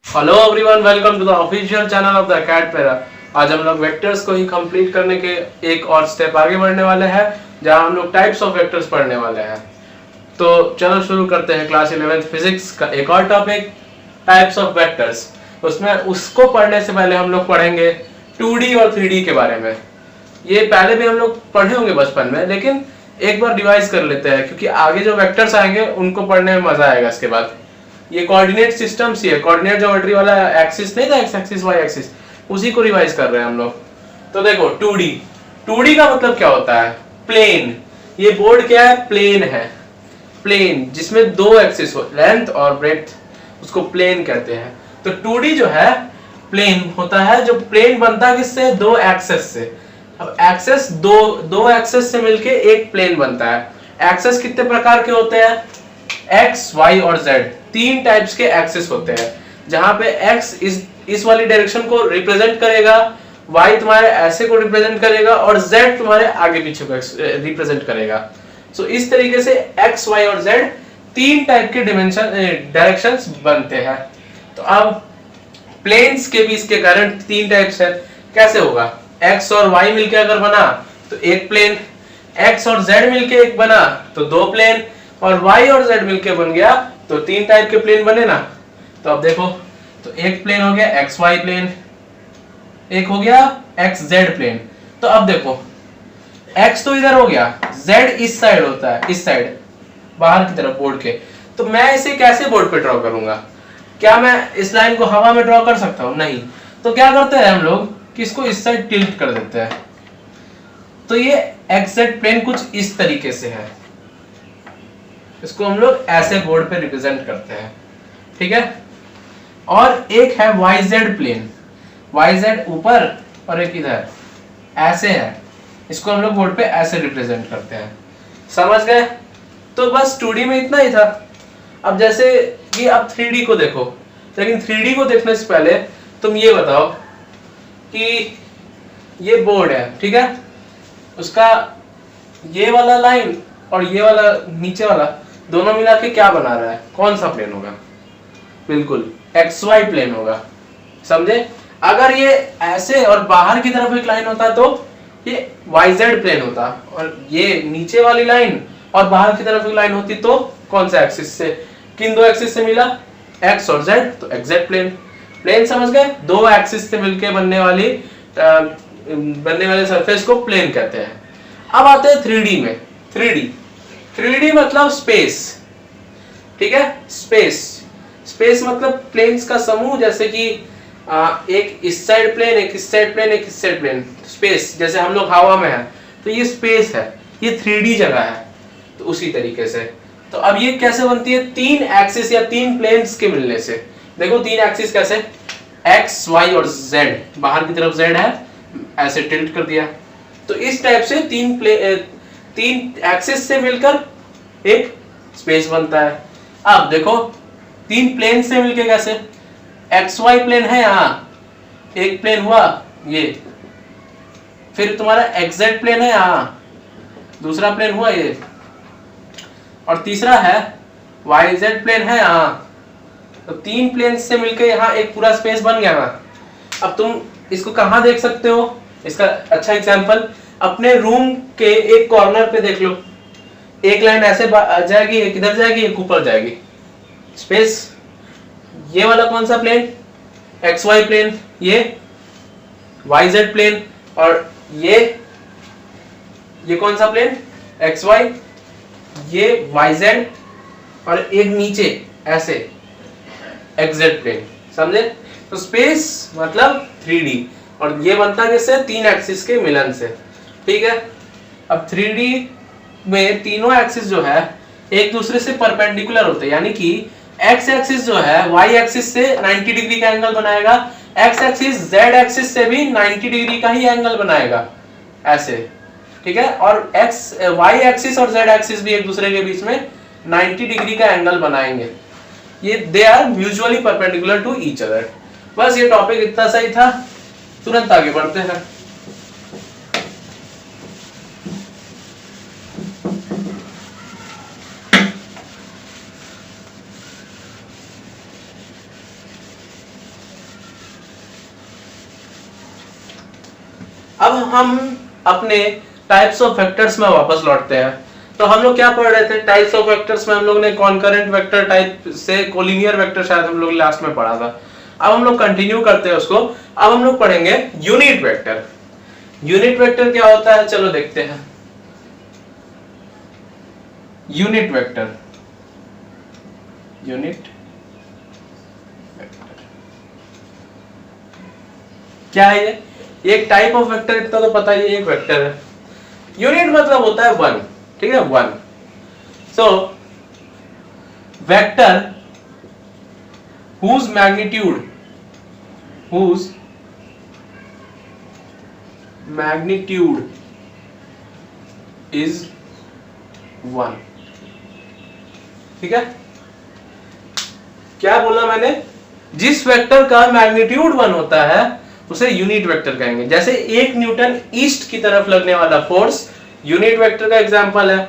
Hello everyone, welcome to the official channel of the academy. आज हम लोग vectors को ही कंप्लीट करने के एक और स्टेप आगे बढ़ने वाले हैं, जहां हम लोग टाइप्स ऑफ वेक्टर्स पढ़ने वाले हैं। तो चलो शुरू करते हैं क्लास 11th फिजिक्स का एक और टॉपिक, टाइप्स ऑफ वेक्टर्स। उसमें उसको पढ़ने से पहले हम लोग पढ़ेंगे 2D और 3D के बारे में। ये पहले भी हम लोग पढ़े होंगे बचपन में, लेकिन एक बार रिवाइज कर लेते हैं, क्योंकि आगे जो वेक्टर्स आएंगे उनको पढ़ने में मजा आएगा। इसके बाद ये कोऑर्डिनेट सिस्टम्स ही है, कोऑर्डिनेट ज्योमेट्री वाला एक्सिस नहीं था, एक्स एक्सिस वाई एक्सिस, उसी को रिवाइज कर रहे हैं हम लोग। तो देखो 2D, 2D का मतलब क्या होता है? प्लेन। ये बोर्ड क्या है? प्लेन है। प्लेन जिसमें दो एक्सिस हो, लेंथ और ब्रेड्थ, उसको प्लेन कहते हैं। तो 2D जो है प्लेन होता है, जो प्लेन बनता है किससे? दो एक्सेस से। अब एक्सेस दो एक्सेस से मिलके एक प्लेन बनता है। एक्सेस कितने प्रकार के होते हैं? एक्स, वाई और जेड, तीन टाइप्स के एक्सिस होते हैं, जहां पे एक्स इस वाली डायरेक्शन को रिप्रेजेंट करेगा, वाई तुम्हारे ऐसे को रिप्रेजेंट करेगा और जेड तुम्हारे आगे पीछे को रिप्रेजेंट करेगा। सो इस तरीके से एक्स, वाई और जेड तीन टाइप के डायरेक्शंस बनते हैं। तो अब प्लेन्स के भी इसके कारण तीन टाइप्स है। कैसे होगा? एक्स और वाई मिलके अगर बना तो एक प्लेन, एक्स और जेड मिलके एक बना तो दो प्लेन, और y और z मिलके बन गया तो तीन टाइप के प्लेन बने ना। तो अब देखो, तो एक प्लेन हो गया एक्स वाई प्लेन, एक हो गया एक्स जेड प्लेन। तो अब देखो, x तो इधर हो गया, z इस साइड होता है, इस साइड बाहर की तरफ बोर्ड के। तो मैं इसे कैसे बोर्ड पे ड्रॉ करूंगा? क्या मैं इस लाइन को हवा में ड्रॉ कर सकता हूं? नहीं। तो क्या करते हैं हम लोग कि इसको इस साइड टिल्ट कर देते हैं। तो ये एक्स जेड प्लेन कुछ इस तरीके से है, इसको हम लोग ऐसे बोर्ड पे रिप्रेजेंट करते हैं, ठीक है। और एक है Y Z plane, Y Z ऊपर और एक इधर ऐसे है, इसको हम लोग बोर्ड पे ऐसे रिप्रेजेंट करते हैं। समझ गए? तो बस 2D में इतना ही था। अब जैसे कि अब 3D को देखो, लेकिन 3D को देखने से पहले तुम ये बताओ कि ये बोर्ड है, ठीक है, उसका ये वाला लाइन और ये वाला नीचे वाला दोनों मिला के क्या बना रहा है? कौन सा प्लेन होगा? बिल्कुल एक्स वाई प्लेन होगा। समझे? अगर ये ऐसे और बाहर की तरफ एक लाइन होता तो ये वाई जेड प्लेन होता, और ये नीचे वाली लाइन और बाहर की तरफ एक लाइन होती तो कौन सा एक्सिस से? किन दो एक्सिस से मिला? एक्स और जेड, तो एक्स जेड प्लेन। प्लेन समझ गए? दो एक्सिस से मिलके बनने वाले सरफेस को प्लेन कहते हैं। अब आते हैं 3D में। 3D मतलब स्पेस, ठीक है। स्पेस मतलब प्लेन्स का समूह, जैसे कि एक इस साइड प्लेन, एक इस साइड प्लेन, एक इस साइड प्लेन। स्पेस जैसे हम लोग हवा में है तो ये स्पेस है, ये 3D जगह है। तो उसी तरीके से तो अब ये कैसे बनती है? तीन एक्सिस या तीन प्लेन्स के मिलने से। देखो तीन एक्सिस कैसे? एक्स, वाई और जेड, बाहर की तरफ जेड है, ऐसे टिल्ट कर दिया। तो इस टाइप से तीन एक्सिस से मिलकर एक स्पेस बनता है। अब देखो तीन प्लेन से मिलके कैसे? एक्स वाई प्लेन है, यहाँ एक प्लेन हुआ ये, फिर तुम्हारा एक्स जेड प्लेन है, यहाँ दूसरा प्लेन हुआ ये, और तीसरा है वाई जेड प्लेन है यहाँ। तो तीन प्लेन से मिलके यहाँ एक पूरा स्पेस बन गया ना। अब तुम इसको कहाँ देख सकते हो? इसका अच्छा एग्जांपल अपने रूम के एक कॉर्नर पे देख लो, एक लाइन ऐसे जाएगी, एक इधर जाएगी, एक ऊपर जाएगी। स्पेस। ये वाला कौन सा प्लेन? एक्स वाई प्लेन, ये वाई जेड प्लेन, और ये कौन सा प्लेन? एक्स वाई, ये वाई जेड, और एक नीचे ऐसे एक्स जेड प्लेन। समझे? तो स्पेस मतलब 3D, और ये बनता है किससे? तीन एक्सिस के मिलन से, ठीक है। अब 3D में तीनों एक्सिस जो है एक दूसरे से परपेंडिकुलर होते हैं, यानी कि एक्स एक्सिस जो है वाई एक्सिस से 90 डिग्री का एंगल बनाएगा, एक्स एक्सिस जेड एक्सिस से भी 90 डिग्री का ही एंगल बनाएगा, ऐसे, ठीक है। और एक्स वाई एक्सिस और जेड एक्सिस भी एक दूसरे के बीच में 90 डिग्री का एंगल बनाएंगे। ये they are mutually perpendicular to each other. बस ये टॉपिक इतना सही था, तुरंत आगे बढ़ते हैं। अब हम अपने टाइप्स ऑफ वेक्टर्स में वापस लौटते हैं। तो हम लोग क्या पढ़ रहे थे, टाइप्स ऑफ वेक्टर्स में हम लोग ने कॉन्करेंट वेक्टर टाइप से कोलिनियर वेक्टर शायद हम लोग लास्ट में पढ़ा था। अब हम लोग कंटिन्यू करते हैं उसको। अब हम लोग पढ़ेंगे यूनिट वेक्टर। यूनिट वेक्टर क्या होता है, चलो देखते हैं। यूनिट वेक्टर, यूनिट वेक्टर क्या है? ये एक टाइप ऑफ वेक्टर, इतना तो पता ही है, एक वेक्टर है। यूनिट मतलब होता है वन, ठीक है, one. So vector whose magnitude is 1, ठीक है। क्या बोला मैंने? जिस वेक्टर का मैग्नीट्यूड 1 होता है उसे यूनिट वेक्टर कहेंगे। जैसे 1 न्यूटन ईस्ट की तरफ लगने वाला फोर्स यूनिट वेक्टर का एग्जांपल है।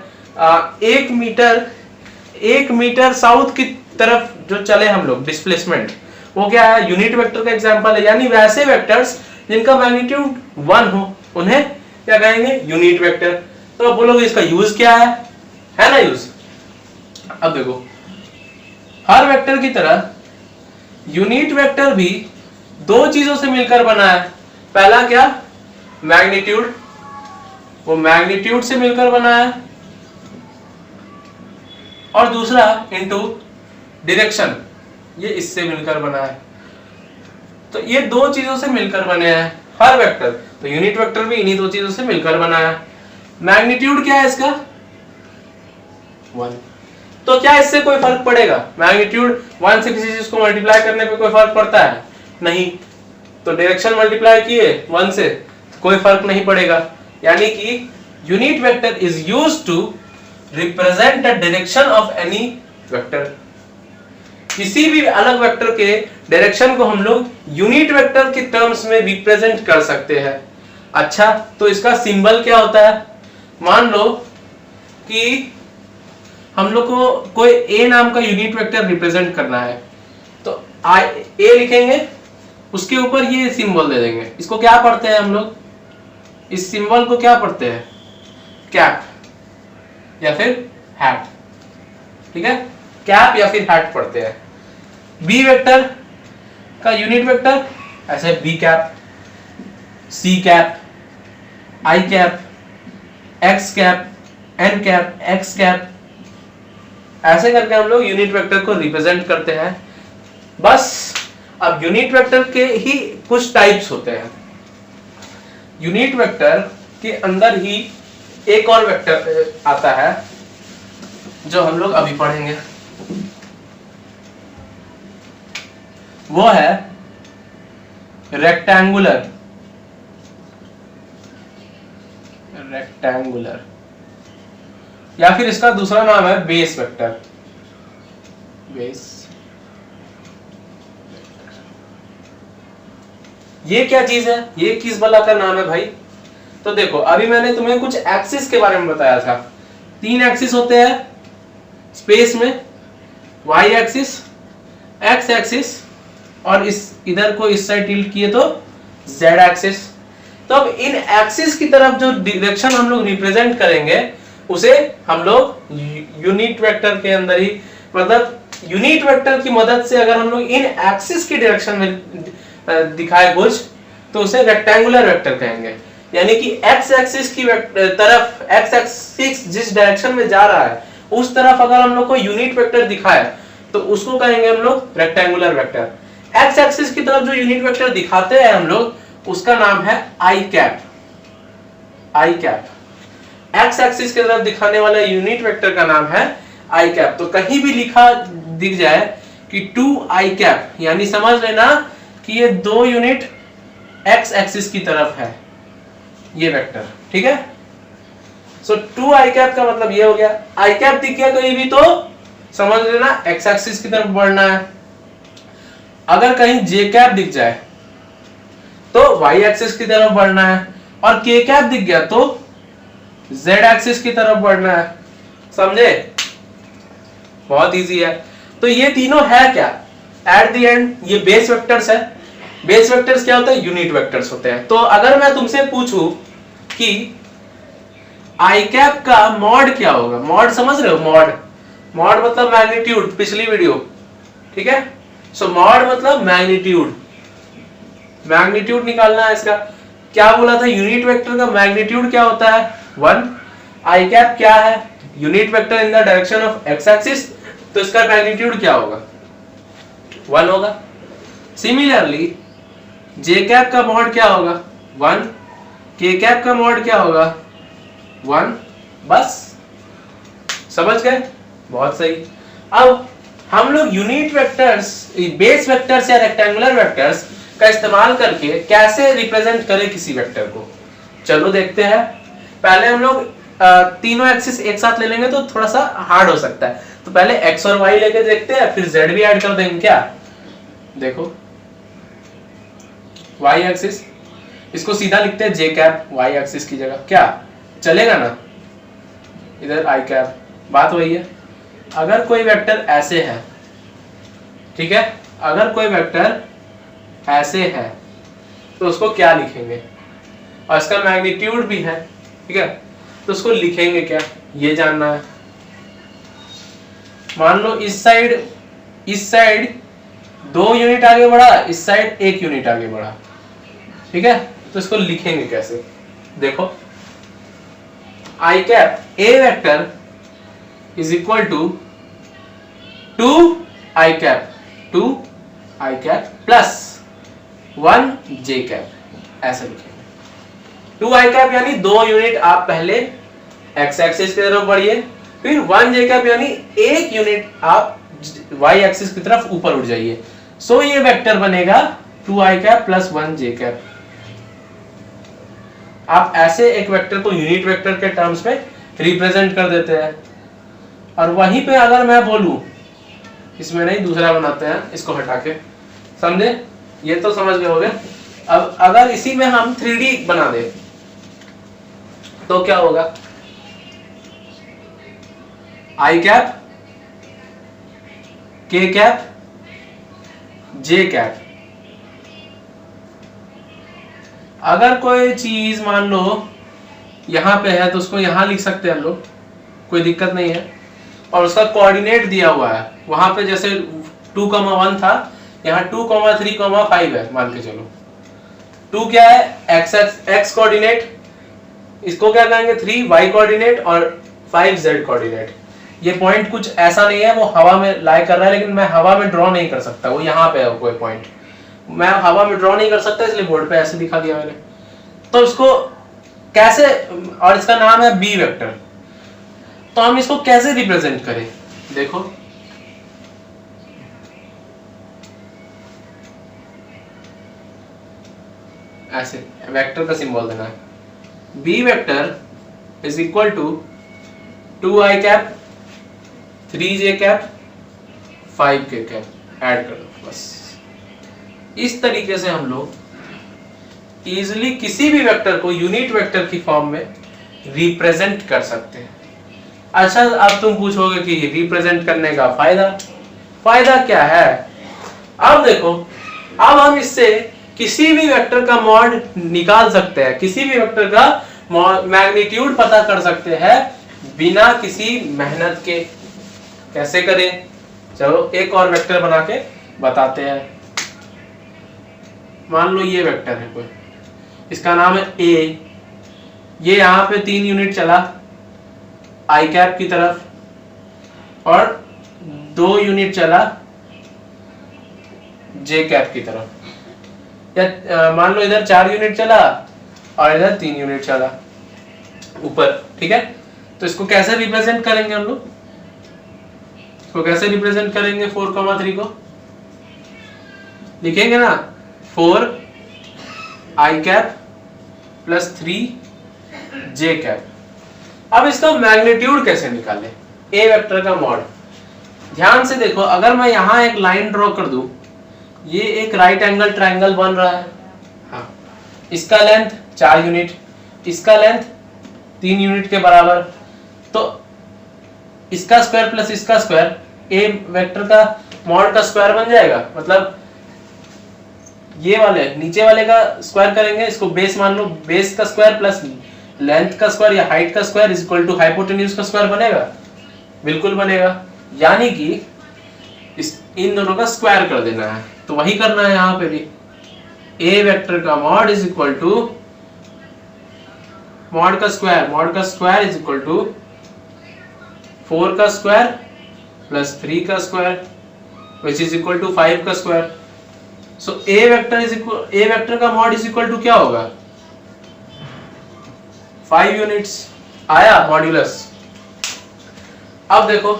1 मीटर साउथ की तरफ जो चले हम लोग, डिस्प्लेसमेंट, वो क्या है? यूनिट वेक्टर का एग्जांपल है। यानी वैसे वेक्टर्स जिनका मैग्नीट्यूड 1 हो उन्हें क्या कहेंगे? Unit vector. तो अब बोलोगे इसका यूज क्या है ना यूज। अब देखो, हर वेक्टर की तरह यूनिट वेक्टर भी दो चीजों से मिलकर बना है। पहला क्या? मैग्नीट्यूड, वो मैग्नीट्यूड से मिलकर बना है। और दूसरा इनटू डायरेक्शन, ये इससे मिलकर बना है। तो ये दो चीजों से मिलकर बने हैं हर वेक्टर। तो यूनिट वेक्टर भी इन्हीं दो चीजों से मिलकर बना है। मैग्नीट्यूड क्या है इसका? 1। तो क्या इससे कोई फर्क पड़ेगा? मैग्नीट्यूड 1 से किसी चीज को मल्टीप्लाई करने पे कोई फर्क पड़ता है? नहीं। तो डायरेक्शन मल्टीप्लाई किए 1 से, कोई फर्क नहीं पड़ेगा। यानी कि unit vector is used to represent the direction of any vector. किसी भी अलग वेक्टर के डायरेक्शन को हम लोग यूनिट वेक्टर के टर्म्स में रिप्रेजेंट कर सकते हैं। अच्छा, तो इसका सिंबल क्या होता है? मान लो कि हम लोग को कोई ए नाम का यूनिट वेक्टर रिप्रेजेंट करना है, तो ए लिखेंगे, उसके ऊपर ये सिंबल दे देंगे। इसको क्या पढ़ते हैं हम लोग? इस सिंबल को क्या पढ़ते हैं? कैप या फिर हैट, ठीक है, कैप या फिर हैट पढ़ते हैं। बी वेक्टर का यूनिट वेक्टर ऐसे b cap, c cap, i cap, x cap, n cap, x cap, ऐसे करके हम लोग यूनिट वेक्टर को रिप्रेजेंट करते हैं। बस अब यूनिट वेक्टर के ही कुछ टाइप्स होते हैं। यूनिट वेक्टर के अंदर ही एक और वेक्टर आता है जो हम लोग अभी पढ़ेंगे, वो है रेक्टेंगुलर। या फिर इसका दूसरा नाम है बेस वेक्टर। बेस, ये क्या चीज है? ये किस बला का नाम है भाई? तो देखो, अभी मैंने तुम्हें कुछ एक्सिस के बारे में बताया था। 3 एक्सिस होते हैं स्पेस में, y एक्सिस, x एक्सिस, और इस इधर को इस साइड टिल्ट किए तो z एक्सिस। तो अब इन एक्सिस की तरफ जो डायरेक्शन हम लोग रिप्रेजेंट करेंगे उसे हम लोग यूनिट वेक्टर के अंदर ही, मतलब यूनिट वेक्टर की मदद से अगर हम लोग इन एक्सिस की डायरेक्शन में दिखाए कुछ, तो उसे रेक्टेंगुलर वेक्टर कहेंगे। यानी कि x एक्सिस की तरफ, x एक्सिस जिस डायरेक्शन में जा रहा है उस तरफ अगर हम लोग को यूनिट वेक्टर दिखाए तो उसको कहेंगे हम लोग रेक्टेंगुलर वेक्टर। x एक्सिस की तरफ जो यूनिट वेक्टर दिखाते हैं हम लोग, उसका नाम है आई cap. I cap x axis की तरफ दिखाने वाला यूनिट वेक्टर का नाम है आई कैप। तो कहीं भी लिखा दिख जाए कि 2 आई कैप, यानी समझ लेना कि ये 2 यूनिट x एक्सिस की तरफ है ये वेक्टर, ठीक है। सो 2 आई कैप का मतलब ये हो गया। आई कैप दिख गया कहीं भी तो समझ लेना x एक्सिस की तरफ बढ़ना है। अगर कहीं j कैप दिख जाए तो y एक्सिस की तरफ बढ़ना है, और k कैप दिख गया तो z एक्सिस की तरफ बढ़ना है। समझे? बहुत इजी है। तो ये तीनों है क्या? एट द एंड ये बेस वेक्टर्स है। बेस वेक्टर्स क्या होता है? यूनिट वेक्टर्स होते हैं। तो अगर मैं तुमसे पूछूं कि आई कैप का मॉड क्या होगा, मॉड समझ रहे हो? मॉड, मॉड मतलब मैग्नीट्यूड, पिछली वीडियो, ठीक है। सो मॉड मतलब मैग्नीट्यूड, मैग्नीट्यूड निकालना है इसका। क्या बोला था? यूनिट वेक्टर का मैग्नीट्यूड क्या होता है? 1। आई कैप क्या है? Unit vector in the direction of x axis, तो इसका मैग्नीट्यूड क्या होगा? 1 होगा। सिमिलरली जे कैप का मॉड क्या होगा? 1। के कैप का मॉड क्या होगा? 1। बस, समझ गए? बहुत सही। अब हम लोग यूनिट वेक्टर्स, बेस वेक्टर्स या रेक्टेंगुलर वेक्टर्स का इस्तेमाल करके कैसे रिप्रेजेंट करें किसी वेक्टर को, चलो देखते हैं। पहले हम लोग तीनों एक्सिस एक साथ ले लेंगे तो थोड़ा सा हार्ड हो सकता है, तो पहले एक्स और वाई लेके देखते हैं, फिर जेड भी ऐड कर देंगे। क्या देखो, वाई एक्सिस, इसको सीधा लिखते हैं जे कैप वाई एक्सिस की जगह, क्या चलेगा ना? इधर आई कैप, बात वही है। अगर कोई वेक्टर ऐसे है, ठीक है, अगर कोई वेक्टर ऐसे है तो उसको क्या लिखेंगे? और इसका मैग्नीट्यूड भी है, ठीक है, तो उसको लिखेंगे क्या, ये जानना है। मान लो इस साइड 2 यूनिट आगे बढ़ा, इस साइड 1 यूनिट आगे बढ़ा, ठीक है, तो इसको लिखेंगे कैसे? देखो, i cap a vector is equal to 2 I cap plus 1 j cap, ऐसे लिखेंगे। 2 आई कैप यानी 2 यूनिट आप पहले एक्स एक्सिस की तरफ बढ़िए, फिर 1 जे कैप यानी 1 यूनिट आप वाई एक्सिस की तरफ ऊपर उठ जाइए। सो ये वेक्टर बनेगा 2 आई कैप प्लस 1 जे कैप। आप ऐसे एक वेक्टर को यूनिट वेक्टर के टर्म्स में रिप्रेजेंट कर देते हैं। और वहीं पे अगर मैं बोलूं, इसमें नहीं, दूसरा बनाते हैं, इसको हटा के, समझे? ये तो समझ गए होगे। अब अगर इसी में हम 3D बना दे तो क्या होगा? आई कैप, के कैप, जे कैप। अगर कोई चीज मान लो यहां पे है तो उसको यहां लिख सकते हैं हम लोग, कोई दिक्कत नहीं है। और उसका कोऑर्डिनेट दिया हुआ है, वहां पे जैसे 2,1 था, यहाँ 2,3,5 है, मान के चलो। 2 क्या है? एक्स कोऑर्डिनेट, इसको क्या कहेंगे? 3 वाई कोऑर्डिनेट और 5 जेड कोऑर्डिनेट। ये पॉइंट कुछ ऐसा नहीं है वो हवा में लाई कर रहा है, लेकिन मैं हवा में ड्रॉ नहीं कर सकता, वो यहाँ पे है कोई पॉइंट, मैं हवा में ड्रॉ नहीं कर सकता, इसलिए बोर्ड पे ऐसे दिखा दिया मैंने। तो इसको कैसे, और इसका नाम है बी वेक्टर, तो हम इसको कैसे रिप्रेजेंट करें? देखो, ऐसे वेक्टर का सिंबल देना है। B vector is equal to 2 I cap 3 J cap 5 K cap, add कर दो बस। इस तरीके से हम लोग इजिली किसी भी वेक्टर को यूनिट वेक्टर की फॉर्म में रिप्रेजेंट कर सकते हैं। अच्छा, अब तुम पूछोगे कि रिप्रेजेंट करने का फायदा क्या है? अब देखो, अब हम इससे किसी भी वेक्टर का मॉड निकाल सकते हैं, किसी भी वेक्टर का मैग्नीट्यूड पता कर सकते हैं बिना किसी मेहनत के। कैसे करें? चलो एक और वेक्टर बना के बताते हैं। मान लो ये वेक्टर है कोई, इसका नाम है ए, ये यहाँ पे 3 यूनिट चला आई कैप की तरफ और 2 यूनिट चला जे कैप की तरफ, या मान लो इधर 4 यूनिट चला और इधर 3 यूनिट चला ऊपर, ठीक है। तो इसको कैसे रिप्रेजेंट करेंगे हम लोग? इसको कैसे रिप्रेजेंट करेंगे? 4,3 को लिखेंगे ना, 4 आई कैप प्लस 3 जे कैप। अब इसका मैग्नीट्यूड कैसे निकालें? ए वेक्टर का मॉड, ध्यान से देखो, अगर मैं यहां एक लाइन ड्रॉ कर दूं, ये एक राइट एंगल ट्रायंगल बन रहा है, हाँ, इसका लेंथ 4 यूनिट, इसका लेंथ 3 यूनिट के बराबर, तो इसका स्क्वायर प्लस इसका स्क्वायर ए वेक्टर का मॉड का स्क्वायर बन जाएगा, मतलब ये वाले नीचे वाले का स्क्वायर करेंगे, इसको बेस मान लो, बेस का स्क्वायर प्लस लेंथ का स्क्वायर या हाइट का square is equal to hypotenuse का स्क्वायर बनेगा, बिल्कुल बनेगा। यानी कि इन दोनों का स्क्वायर कर देना है, तो वही करना है यहाँ पे भी। ए वेक्टर का mod is equal to mod का स्क्वायर इज इक्वल टू 4 का स्क्वायर प्लस 3 का square which is equal to 5 का स्क्वायर। सो ए वेक्टर का मॉड इज इक्वल टू क्या होगा, 5 यूनिट्स आया मॉड्यूलस। अब देखो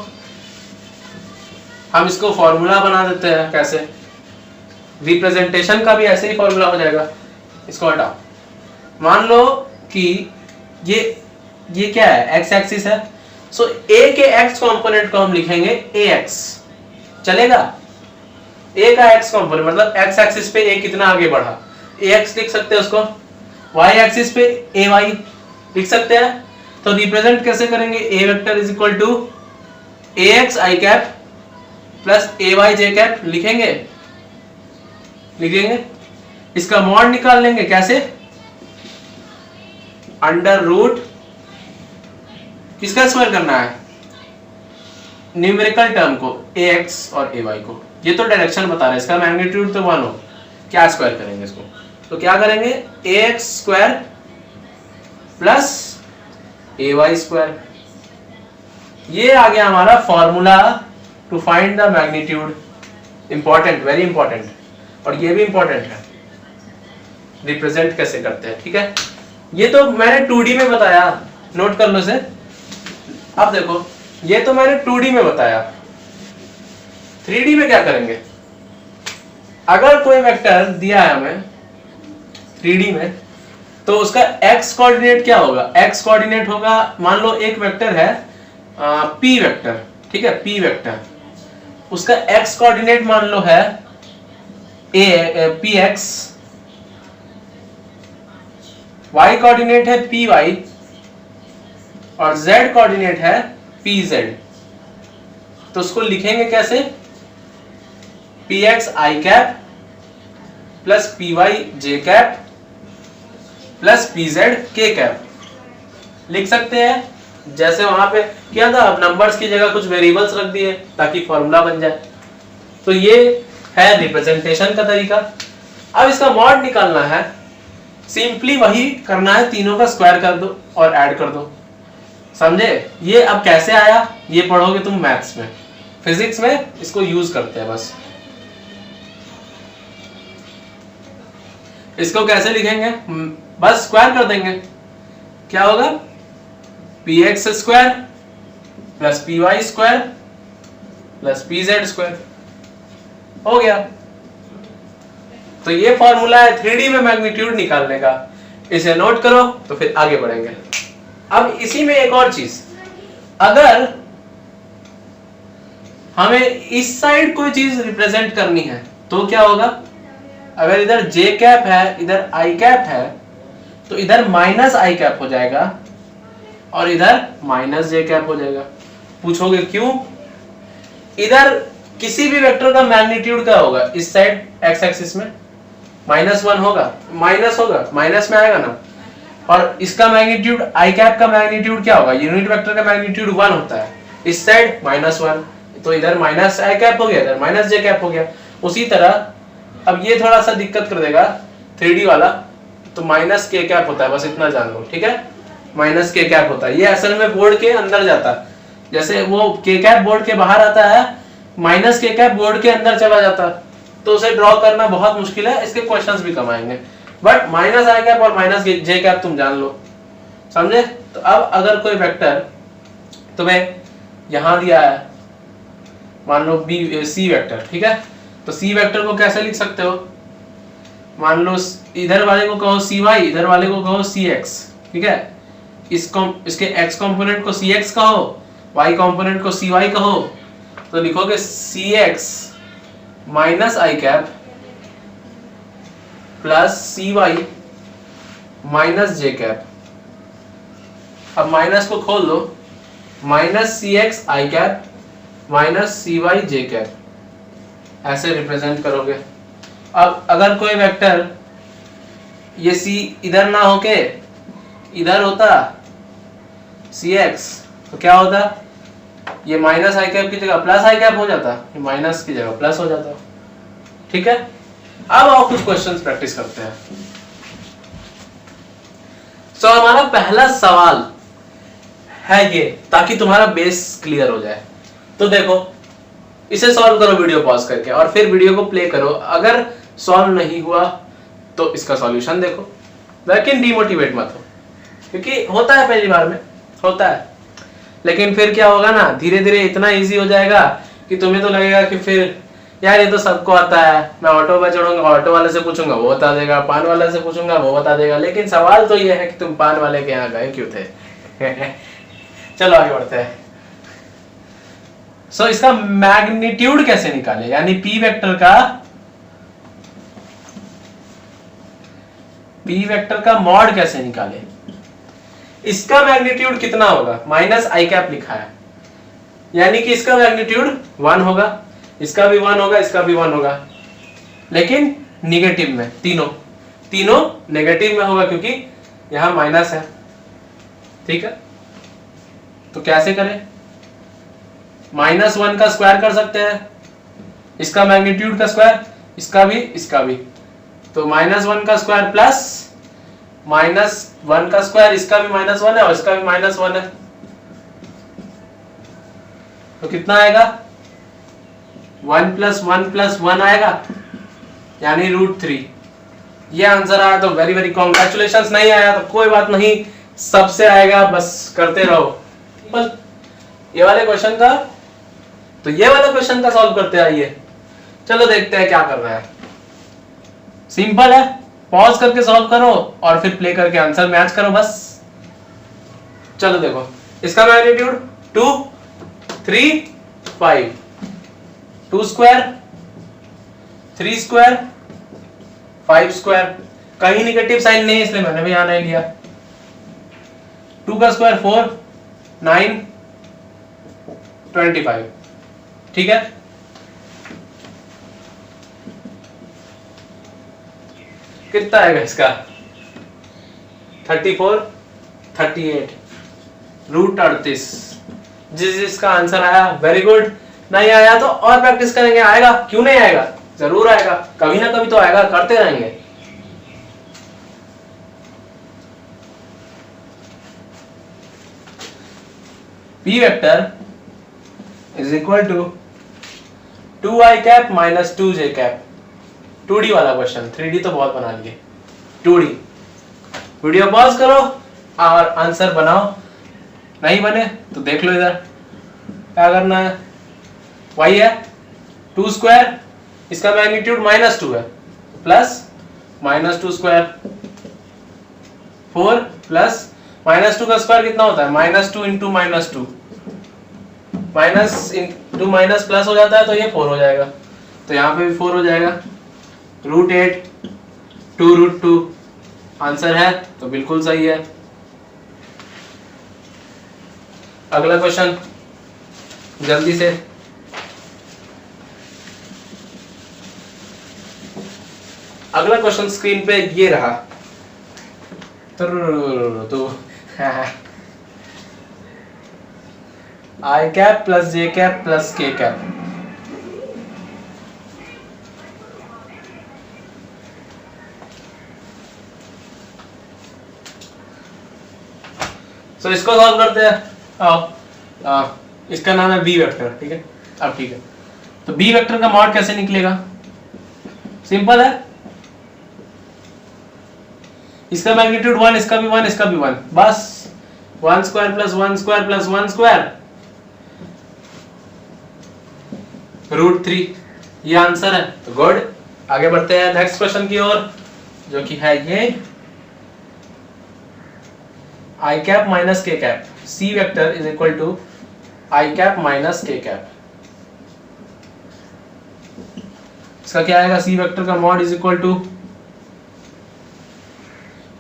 हम इसको फॉर्मूला बना देते हैं, कैसे, रिप्रेजेंटेशन का भी ऐसे ही फॉर्मूला हो जाएगा। इसको हटाओ, मान लो कि ये क्या है, एक्स एक्सिस है। सो ए के एक्स कंपोनेंट को हम लिखेंगे ए एक्स, चलेगा। ए का एक्स कंपोनेंट मतलब एक्स एक्सिस पे ए कितना आगे बढ़ा, ए एक्स लिख सकते हैं उसको। वाई एक्सिस पे ए वाई लिख सकते हैं। तो रिप्रेजेंट कैसे करेंगे, a vector is equal to a x i cap plus A y j cap लिखेंगे। इसका मॉड निकाल लेंगे, कैसे, अंडर रूट किसका स्क्वायर करना है, न्यूमेरिकल टर्म को, ए एक्स और ए वाई को। ये तो डायरेक्शन बता रहा है, इसका मैग्नीट्यूड तो 1 हो, क्या स्क्वायर करेंगे इसको, तो क्या करेंगे, A X square plus A Y square. ये आ गया हमारा formula to find the magnitude. Important, very important, और ये भी इंपॉर्टेंट है, रिप्रेजेंट कैसे करते हैं, ठीक है। ये तो मैंने 2D में बताया, नोट कर लो इसे। अब देखो ये तो मैंने 2D में बताया, 3D में क्या करेंगे। अगर कोई वेक्टर दिया है हमें 3D में, तो उसका x कोऑर्डिनेट क्या होगा, x कोऑर्डिनेट होगा, मान लो एक वेक्टर है p वेक्टर, ठीक है, p वेक्टर, उसका x कोऑर्डिनेट मान लो है px, y कोऑर्डिनेट है py और z कोऑर्डिनेट है pz। तो उसको लिखेंगे कैसे, px i cap plus py j cap plus pz k cap लिख सकते हैं। जैसे वहां पे किया था, नंबर्स की जगह कुछ वेरिएबल्स रख दिए ताकि फॉर्मूला बन जाए। तो ये है रिप्रेजेंटेशन का तरीका। अब इसका मॉड निकालना है, सिंपली वही करना है, तीनों का स्क्वायर कर दो और ऐड कर दो, समझे। ये अब कैसे आया, ये पढ़ोगे तुम मैथ्स में, फिजिक्स में इसको यूज करते हैं बस। इसको कैसे लिखेंगे, बस स्क्वायर कर देंगे, क्या होगा, px square plus py square plus pz square, हो गया। तो ये फॉर्मूला है 3D में मैग्नीट्यूड निकालने का, इसे नोट करो तो फिर आगे बढ़ेंगे। अब इसी में एक और चीज, अगर हमें इस साइड कोई चीज रिप्रेजेंट करनी है तो क्या होगा, अगर इधर j कैप है, इधर i कैप है, तो इधर माइनस i कैप हो जाएगा और इधर माइनस j कैप हो जाएगा। पूछोगे क्यों, इधर किसी भी वेक्टर का मैग्नीट्यूड क्या होगा, इस साइड x एक्सिस में -1 होगा, माइनस में आएगा ना। और इसका मैग्नीट्यूड i कैप का मैग्नीट्यूड क्या होगा, यूनिट वेक्टर का मैग्नीट्यूड 1 होता है, इस साइड -1, तो इधर माइनस i कैप हो गया, इधर माइनस j कैप हो गया। उसी तरह अब ये थोड़ा सा दिक्कत कर देगा 3D वाला, तो माइनस k कैप होता है, बस इतना जान लो, ठीक है, माइनस k कैप होता है। ये असल में बोर्ड के अंदर जाता है, जैसे वो k कैप बोर्ड के बाहर आता है, माइनस k कैप बोर्ड के अंदर चला जाता है, तो उसे ड्रॉ करना बहुत मुश्किल है, इसके क्वेश्चंस भी कम आएंगे। बट माइनस i कैप और माइनस j कैप तुम जान लो, समझे। तो अब अगर कोई वेक्टर तुम्हें यहां दिया है, मान लो c वेक्टर, ठीक है, तो c वेक्टर को कैसे लिख सकते हो, मान लो इधर वाले को कहो cy, इधर वाले को कहो cx, ठीक है, इसके x कंपोनेंट को cx कहो, y कंपोनेंट को cy कहो, तो लिखोगे cx minus i cap plus cy minus j cap. अब माइनस को खोल दो, minus cx i cap minus cy j cap, ऐसे रिप्रेजेंट करोगे। अब अगर कोई वेक्टर ये c इधर ना होके इधर होता cx, तो क्या होता, ये माइनस आई कैप की जगह प्लस आई कैप हो जाता, ये माइनस की जगह प्लस हो जाता। ठीक है, अब आओ कुछ क्वेश्चंस प्रैक्टिस करते हैं। तो हमारा पहला सवाल है ये, ताकि तुम्हारा बेस क्लियर हो जाए। तो देखो, इसे सॉल्व करो वीडियो पॉज करके और फिर वीडियो को प्ले करो। अगर सॉल्व नहीं हुआ तो इसका सॉल्यूशन देखो, लेकिन डिमोटिवेट मत हो, क्योंकि होता है पहली बार में, होता है। लेकिन फिर क्या होगा ना, धीरे धीरे इतना इजी हो जाएगा कि तुम्हें तो लगेगा कि फिर यार ये तो सबको आता है, मैं ऑटो में चढ़ूंगा, ऑटो वाले से पूछूंगा वो बता देगा, पान वाले से पूछूंगा वो बता देगा। लेकिन सवाल तो ये है कि तुम पान वाले के यहाँ गए क्यों थे। चलो आगे बढ़ते हैं। सो इसका मैग्नीट्यूड कैसे निकाले, यानी पी वेक्टर का मॉड कैसे निकाले। इसका मैग्नीट्यूड कितना होगा, माइनस आई कैप लिखा है, यानी कि इसका मैग्नीट्यूड 1 होगा, इसका भी 1 होगा, इसका भी 1 होगा, लेकिन निगेटिव में। तीनों नेगेटिव में होगा क्योंकि यहां माइनस है। ठीक है, तो कैसे करें, -1 का स्क्वायर कर सकते हैं, इसका मैग्नीट्यूड का स्क्वायर, इसका भी, तो -1 का स्क्वायर प्लस -1 का स्क्वायर, इसका भी -1 है और इसका भी -1 है, तो कितना आएगा, 1 + 1 + 1 आएगा, यानी √3। ये आंसर आया तो वेरी वेरी कॉन्ग्रेचुलेशंस। नहीं आया तो कोई बात नहीं, सबसे आएगा, बस करते रहो। बस ये वाले क्वेश्चन का सॉल्व करते आइए। चलो देखते हैं क्या कर रहा है। सिंपल है, पॉज करके सॉल्व करो और फिर प्ले करके आंसर मैच करो बस। चलो देखो, इसका मैग्नीट्यूड 2, 3, 5, 2 स्क्वायर, 3 स्क्वायर, 5 स्क्वायर, कहीं निगेटिव साइन नहीं इसलिए मैंने भी यहां नहीं लिया। 2 का स्क्वायर 4, 9, 25। ठीक है, कितना आएगा इसका, 34, 38, √38। जिसका आंसर आया वेरी गुड, नहीं आया तो और प्रैक्टिस करेंगे, आएगा क्यों नहीं आएगा, जरूर आएगा, कभी ना कभी तो आएगा, करते रहेंगे। P vector is equal to 2i cap - 2j cap. 2D वाला क्वेश्चन, 3D तो बहुत बना लिए, 2D। वीडियो पॉज करो और आंसर बनाओ, नहीं बने तो देख लो इधर क्या करना है। y है 2 स्क्वायर, इसका मैग्नीट्यूड -2 है, प्लस -2 स्क्वायर, 4 प्लस -2 का स्क्वायर कितना होता है, -2 into -2, minus into minus plus हो जाता है तो ये 4 हो जाएगा, तो यहाँ पे भी 4 हो जाएगा, √8, 2√2 आंसर है, तो बिल्कुल सही है। अगला क्वेश्चन जल्दी से, अगला क्वेश्चन स्क्रीन पे ये रहा, तो i cap + j cap + k cap. तो इसको सॉल्व करते हैं। आओ, इसका नाम है बी वेक्टर। ठीक है, अब ठीक है, तो बी वेक्टर का मॉड कैसे निकलेगा, सिंपल है, इसका मैग्नीट्यूड 1, इसका भी 1, इसका भी 1, बस 1 स्क्वायर + 1 स्क्वायर + 1 स्क्वायर, √3, ये आंसर है, तो गुड। आगे बढ़ते हैं नेक्स्ट क्वेश्चन की ओर, जो कि है ये i cap - k cap. C vector is equal to i cap - k cap. इसका क्या आएगा, C वेक्टर का मॉड इज इक्वल टू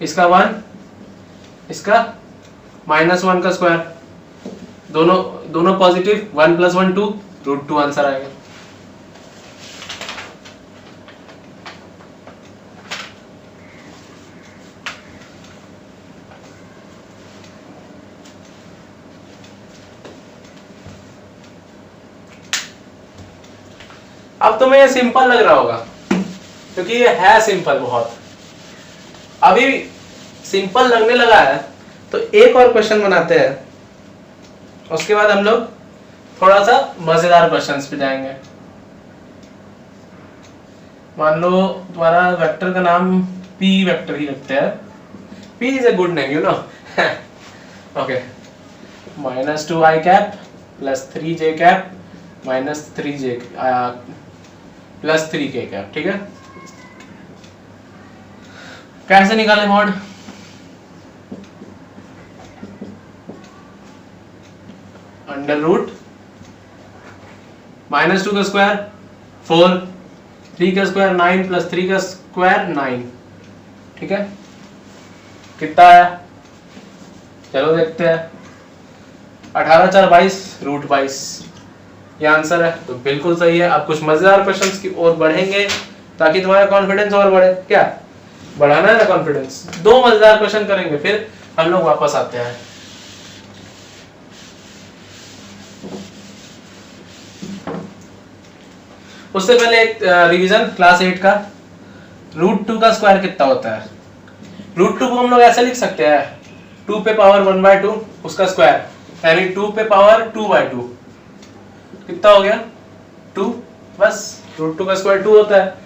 इसका 1, इसका -1 का स्क्वायर, दोनों पॉजिटिव, 1 + 1 2, √2 आंसर आएगा। अब तुम्हें ये सिंपल लग रहा होगा क्योंकि ये है सिंपल बहुत, अभी सिंपल लगने लगा है। तो एक और क्वेश्चन बनाते हैं, उसके बाद हम लोग थोड़ा सा मजेदार क्वेश्चंस पे जाएंगे। मान लो तुम्हारा वेक्टर का नाम पी वेक्टर ही रखते हैं, P is a good name you know. Okay, -2i cap plus 3j cap minus 3j plus 3k cap, ठीक है। कैसे निकाले मॉड? अंडर रूट -2 का स्क्वायर 4, 3 का स्क्वायर 9 प्लस 3 का स्क्वायर 9, ठीक है। कितना आया? चलो देखते हैं। 18 4 22 रूट 22, ये आंसर है। तो बिल्कुल सही है। अब कुछ मजेदार क्वेश्चंस की ओर बढ़ेंगे ताकि तुम्हारा कॉन्फिडेंस और बढ़े। क्या बढ़ाना है ना कॉन्फिडेंस? 2 मजेदार क्वेश्चन करेंगे फिर हम लोग वापस आते हैं। उससे पहले एक रिवीजन क्लास 8 का। √2 का स्क्वायर कितना होता है? √2 को हम लोग ऐसे लिख सकते हैं 2 पे पावर 1/2 उसका स्क्वायर, यानी 2 पे पावर 2/2। कितना हो गया? 2। बस √2 का स्क्वायर 2 होता है।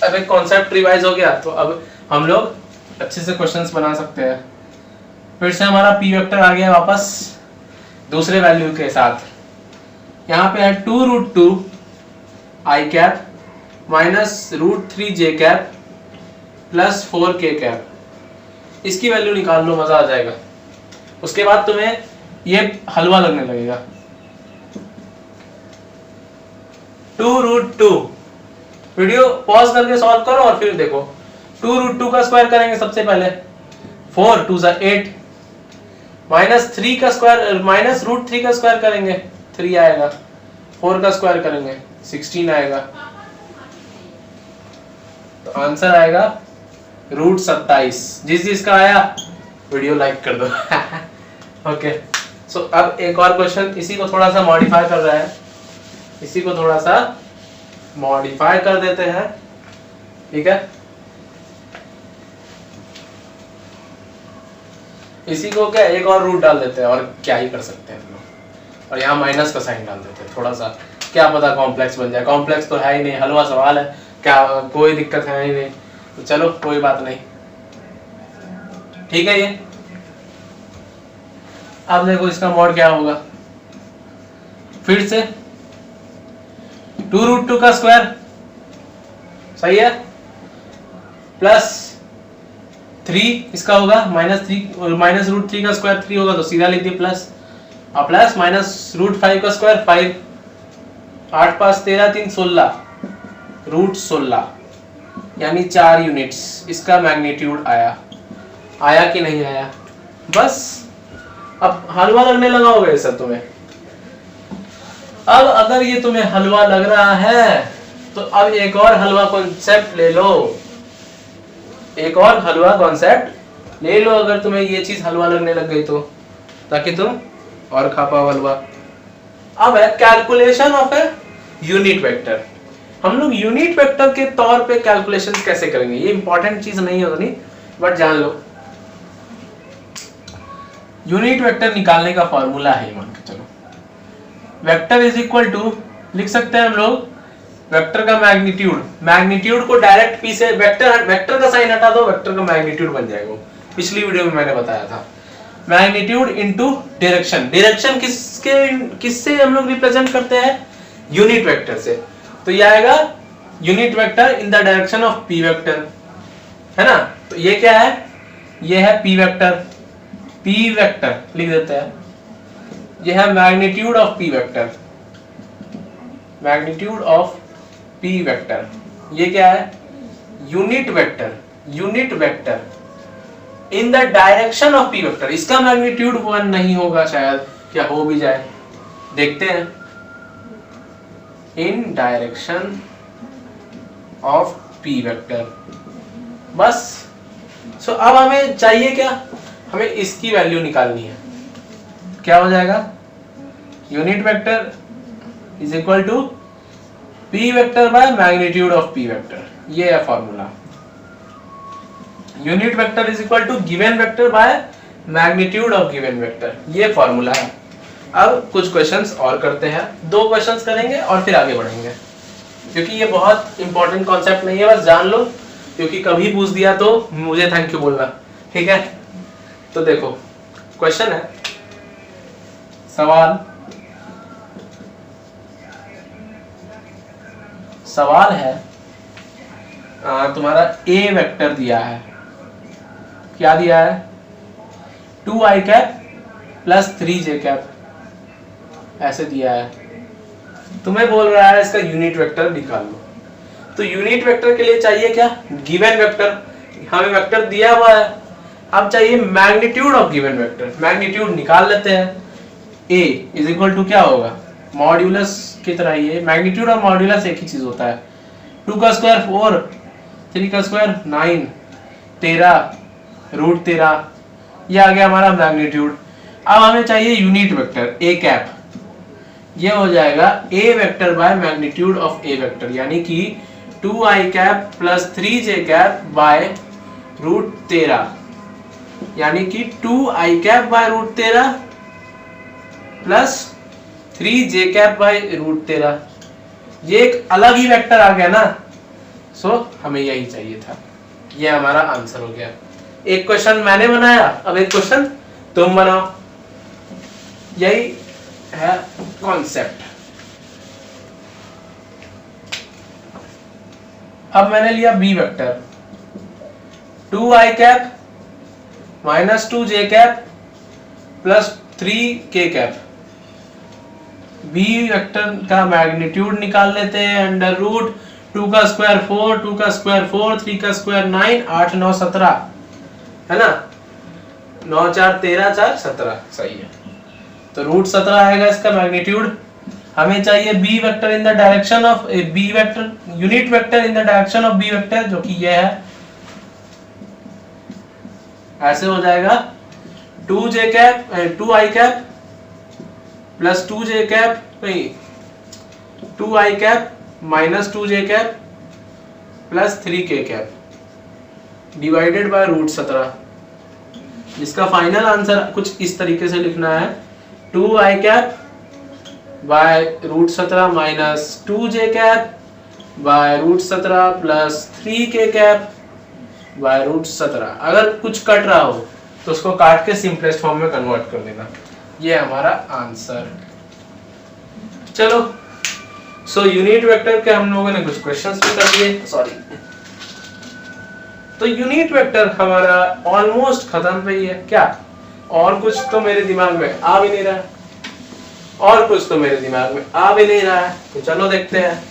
अब एक कॉन्सेप्ट रिवाइज हो गया, तो अब हम लोग अच्छे से क्वेश्चंस बना सकते हैं। फिर से हमारा पी वेक्टर आ गया वापस दूसरे वैल्यू के साथ। यहाँ पे है 2√2 i cap minus √3j cap plus 4k cap. इसकी वैल्यू निकाल लो, मजा आ जाएगा। उसके बाद तुम्हें ये हलवा लगने लगेगा। 2√2, वीडियो पॉज करके सॉल्व करो और फिर देखो। 2√2 का स्क्वायर करेंगे सबसे पहले, 4 2 8, माइनस 3 का स्क्वायर माइनस √3 का स्क्वायर करेंगे 3 आएगा, 4 का स्क्वायर करेंगे 16 आएगा। तो आंसर आएगा √27। जिसका आया वीडियो लाइक कर दो। ओके, सो अब एक और क्वेश्चन, इसी को थोड़ा सा मॉडिफाई कर रहा है, इसी को थोड़ा सा मॉडिफाई कर देते हैं, ठीक है। इसी को क्या एक और रूट डाल देते हैं, और क्या ही कर सकते हैं हम लोग। और यहाँ माइनस का साइन डाल देते हैं, थोड़ा सा क्या पता कॉम्प्लेक्स बन जाए। कॉम्प्लेक्स तो है ही नहीं, हलवा सवाल है, क्या कोई दिक्कत है ही नहीं। तो चलो कोई बात नहीं, ठीक है। ये अब देखो इसका मॉड क्या होगा। फिर से 2√2 का स्क्वायर सही है, प्लस 3 इसका होगा माइनस √3 का स्क्वायर 3 होगा, तो सीधा लिख दिए प्लस, और प्लस माइनस √5 का स्क्वायर 5, 8 5 13 3 16, √16 यानी 4 यूनिट्स। इसका मैग्नीट्यूड आया कि नहीं आया? बस अब हलवा लगने लगा होगा ये सब तुम्हें। अब अगर ये तुम्हें हलवा लग रहा है तो अब एक और हलवा कॉन्सेप्ट ले लो, एक और हलवा कॉन्सेप्ट ले लो अगर तुम्हें ये चीज हलवा लगने लग गई तो, ताकि तुम और खा पाओ हलवा। अब है calculation of a unit vector. हम लोग यूनिट वेक्टर के तौर पे कैलकुलेशन कैसे करेंगे, ये इंपॉर्टेंट चीज नहीं होगी, बट जान लो। यूनिट वेक्टर निकालने का फॉर्मूला है, मान के चलो, वेक्टर इज इक्वल टू, लिख सकते हैं हम लोग वेक्टर का मैग्नीट्यूड को डायरेक्ट पी से, वेक्टर का साइन हटा दो, वेक्टर का मैग्नीट्यूड बन जाएगा। पिछली वीडियो में मैंने बताया था। मैग्नीट्यूड इनटू डायरेक्शन, डायरेक्शन किससे हम लोग रिप्रेजेंट करते हैं? यूनिट वेक्टर से। तो ये आएगा unit vector in the direction of P vector, है ना। तो ये क्या है? ये है पी वेक्टर लिख देते हैं। ये है magnitude of P vector, magnitude of P vector. ये क्या है? Unit vector in the direction of P vector. इसका मैग्नीट्यूड 1 नहीं होगा शायद, क्या हो भी जाए, देखते हैं। इन डायरेक्शन ऑफ पी वेक्टर, बस। सो अब हमें चाहिए क्या? हमें इसकी वैल्यू निकालनी है। क्या हो जाएगा? Unit vector is equal to p vector by magnitude of p vector, ये है formula. Unit vector is equal to given vector by magnitude of given vector, ये फॉर्मूला है। अब कुछ क्वेश्चंस और करते हैं, 2 क्वेश्चंस करेंगे और फिर आगे बढ़ेंगे, क्योंकि ये बहुत इंपॉर्टेंट कॉन्सेप्ट नहीं है, बस जान लो, क्योंकि कभी पूछ दिया तो मुझे थैंक यू बोलना, ठीक है। तो देखो क्वेश्चन है, सवाल है तुम्हारा a वेक्टर दिया है, क्या दिया है, 2i cap plus 3j cap, ऐसे दिया है। तुम्हें बोल रहा है इसका यूनिट वेक्टर निकाल लो। तो यूनिट वेक्टर के लिए चाहिए क्या, गिवन वेक्टर, हमें वेक्टर दिया हुआ है, अब चाहिए magnitude of given vector. Magnitude निकाल लेते हैं, a इज इक्वल टू क्या होगा, मॉड्यूलस की तरह, ये मैग्नीट्यूड और मॉड्यूलस एक ही चीज होता है। 2 का स्क्वायर 4, 3 का स्क्वायर 9, 13 रूट 13, ये आ गया हमारा मैग्नीट्यूड। अब हमें चाहिए यूनिट वेक्टर a कैप, ये हो जाएगा a vector by magnitude of a vector, यानी कि 2i cap plus 3j cap by root 13, यानी कि 2i cap by root 13 plus 3j cap by root 13, ये एक अलग ही वेक्टर आ गया ना। सो हमें यही चाहिए था, ये हमारा आंसर हो गया। एक क्वेश्चन मैंने बनाया, अब एक क्वेश्चन तुम बनाओ, यही है कॉन्सेप्ट। अब मैंने लिया B vector, 2i cap minus 2j cap plus 3k cap. B vector का मैग्नीट्यूड निकाल लेते हैं, अंडर रूट 2 का स्क्वायर 4, 2 का स्क्वायर 4, 3 का स्क्वायर 9, 8 9 17, है ना, 9 4 13 4 17, सही है। तो रूट 17 आएगा इसका मैग्नीट्यूड। हमें चाहिए B vector in the direction of B vector, unit vector in the direction of B vector, जो कि ये है, ऐसे हो जाएगा 2j cap 2i cap plus 2j cap, नहीं 2i cap minus 2j cap plus 3k cap divided by root 17। इसका final answer कुछ इस तरीके से लिखना है, 2i cap by root 17 minus 2j cap by root 17 plus 3k cap by root 17। अगर कुछ कट रहा हो तो उसको काट के सिंपलेस्ट फॉर्म में कन्वर्ट कर देना, ये हमारा आंसर। चलो, सो यूनिट वेक्टर के हम लोगों ने कुछ क्वेश्चंस भी कर दिए, सॉरी। तो यूनिट वेक्टर हमारा ऑलमोस्ट खत्म पे ही है क्या, और कुछ तो मेरे दिमाग में आ भी नहीं रहा है, और कुछ तो मेरे दिमाग में आ भी नहीं रहा है, तो चलो देखते हैं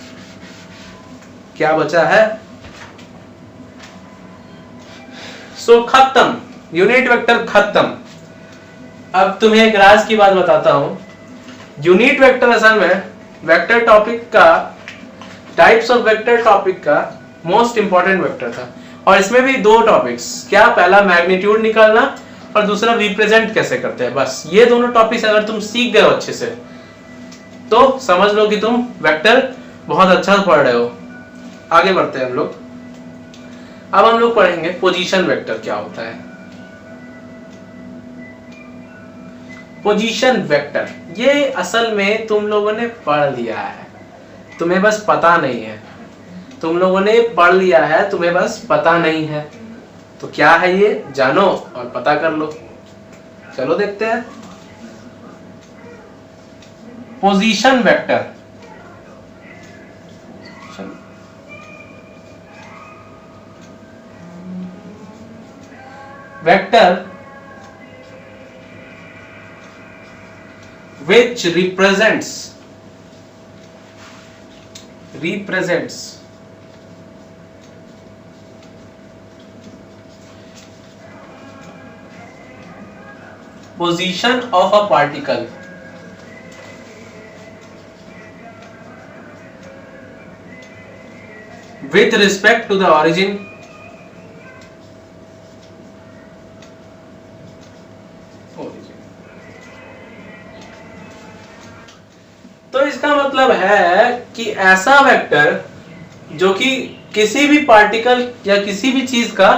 क्या बचा है। सो खत्म, यूनिट वेक्टर खत्म। अब तुम्हें एक राज की बात बताता हूं, यूनिट वेक्टर असल में वेक्टर टॉपिक का, टाइप्स ऑफ वेक्टर टॉपिक का मोस्ट इंपॉर्टेंट वेक्टर था, और इसमें भी 2 टॉपिक्स, क्या, पहला मैग्नीट्यूड निकालना और दूसरा रिप्रेजेंट कैसे करते हैं। बस ये दोनों टॉपिक्स अगर तुम सीख गए हो अच्छे से तो समझ लो कि तुम वेक्टर बहुत अच्छा पढ़ रहे हो। आगे बढ़ते हैं हम लोग। अब हम लोग पढ़ेंगे पोजीशन वेक्टर क्या होता है। पोजीशन वेक्टर ये असल में तुम लोगों ने पढ़ लिया है, तुम्हें बस पता नहीं है। तुम लोगों ने पढ़ लिया है, तुम्हें बस पता नहीं है। तो क्या है ये, जानो और पता कर लो। चलो देखते हैं। Position vector, vector which represents position of a particle with respect to the origin तो तो इसका मतलब है कि ऐसा वेक्टर जो कि किसी भी पार्टिकल या किसी भी चीज का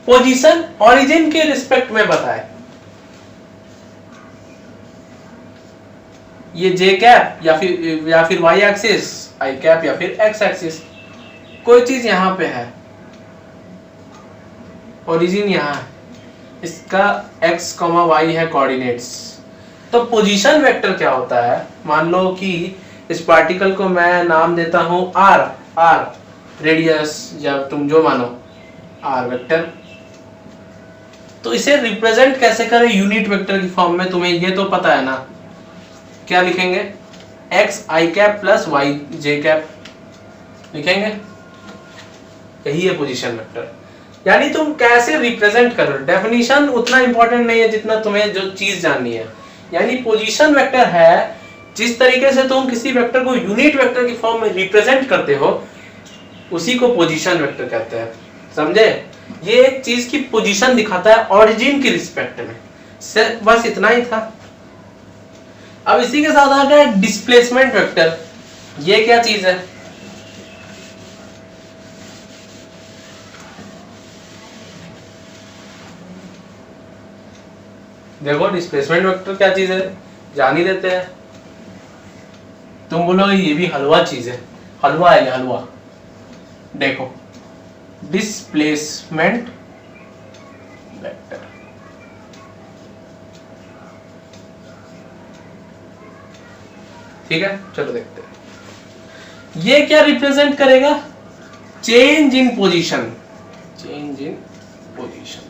पोजीशन ओरिजिन के रिस्पेक्ट में बताए। ये जे कैप या फिर वाई एक्सिस, आई कैप या फिर एक्स एक्सिस, कोई चीज यहां पे है, ओरिजिन यहां है, इसका x, y है कोऑर्डिनेट्स। तो पोजीशन वेक्टर क्या होता है? मान लो कि इस पार्टिकल को मैं नाम देता हूं r रेडियस, या तुम जो मानो r वेक्टर। तो इसे रिप्रेजेंट कैसे करें यूनिट वेक्टर की फॉर्म में? तुम्हें ये तो पता है ना, क्या लिखेंगे? x i cap plus y j cap लिखेंगे, यही है पोजीशन वेक्टर। यानी तुम कैसे रिप्रेजेंट करो, डेफिनेशन उतना इंपॉर्टेंट नहीं है जितना तुम्हें जो चीज जाननी है। यानी पोजीशन वेक्टर है जिस तरीके से तुम किसी वेक्टर को यूनिट वेक्टर की फॉर्म में रिप्रेजेंट करते हो, उसी को पोजीशन वेक्टर कहते हैं। समझे? ये एक चीज की पोजीशन दिखाता है ओरिजिन की रिस्पेक्ट में। बस इतना ही था। अब इसी के साथ आ गया डिस्प्लेसमेंट वेक्टर। ये क्या चीज है? देखो डिस्प्लेसमेंट वेक्टर क्या चीज है जान ही देते हैं। तुम बोलोगे ये भी हलवा चीज है, हलवा है ये हलवा। देखो डिस्प्लेसमेंट वेक्टर, ठीक है, चलो देखते हैं ये क्या रिप्रेजेंट करेगा। Change in position, change in position.